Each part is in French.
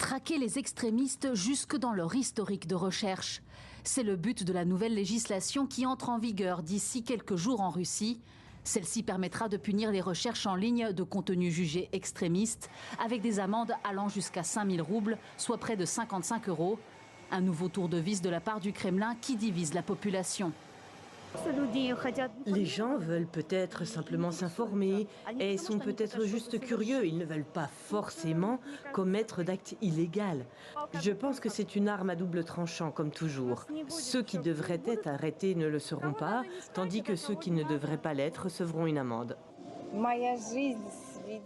Traquer les extrémistes jusque dans leur historique de recherche. C'est le but de la nouvelle législation qui entre en vigueur d'ici quelques jours en Russie. Celle-ci permettra de punir les recherches en ligne de contenus jugés extrémistes avec des amendes allant jusqu'à 5000 roubles, soit près de 55 €. Un nouveau tour de vis de la part du Kremlin qui divise la population. Les gens veulent peut-être simplement s'informer et sont peut-être juste curieux. Ils ne veulent pas forcément commettre d'actes illégaux. Je pense que c'est une arme à double tranchant, comme toujours. Ceux qui devraient être arrêtés ne le seront pas, tandis que ceux qui ne devraient pas l'être recevront une amende.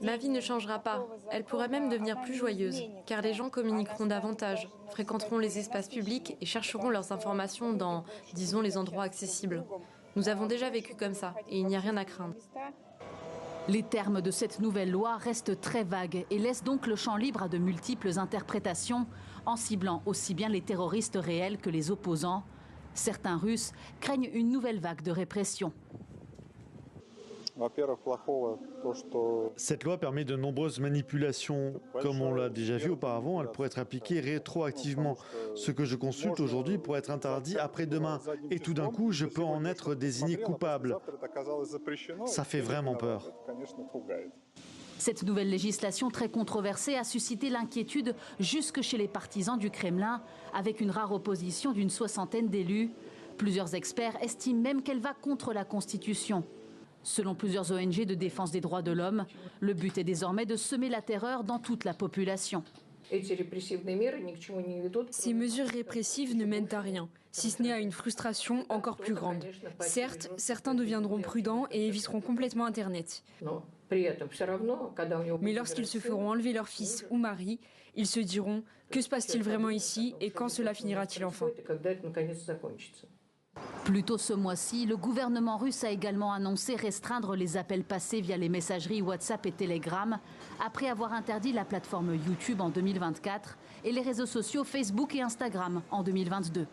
Ma vie ne changera pas. Elle pourrait même devenir plus joyeuse, car les gens communiqueront davantage, fréquenteront les espaces publics et chercheront leurs informations dans, disons, les endroits accessibles. Nous avons déjà vécu comme ça, et il n'y a rien à craindre. Les termes de cette nouvelle loi restent très vagues et laissent donc le champ libre à de multiples interprétations, en ciblant aussi bien les terroristes réels que les opposants. Certains Russes craignent une nouvelle vague de répression. Cette loi permet de nombreuses manipulations. Comme on l'a déjà vu auparavant, elle pourrait être appliquée rétroactivement. Ce que je consulte aujourd'hui pourrait être interdit après-demain. Et tout d'un coup, je peux en être désigné coupable. Ça fait vraiment peur. Cette nouvelle législation très controversée a suscité l'inquiétude jusque chez les partisans du Kremlin, avec une rare opposition d'une 60aine d'élus. Plusieurs experts estiment même qu'elle va contre la Constitution. Selon plusieurs ONG de défense des droits de l'homme, le but est désormais de semer la terreur dans toute la population. Ces mesures répressives ne mènent à rien, si ce n'est à une frustration encore plus grande. Certes, certains deviendront prudents et éviteront complètement Internet. Mais lorsqu'ils se feront enlever leur fils ou mari, ils se diront « Que se passe-t-il vraiment ici et quand cela finira-t-il enfin ?» Plus tôt ce mois-ci, le gouvernement russe a également annoncé restreindre les appels passés via les messageries WhatsApp et Telegram, après avoir interdit la plateforme YouTube en 2024 et les réseaux sociaux Facebook et Instagram en 2022.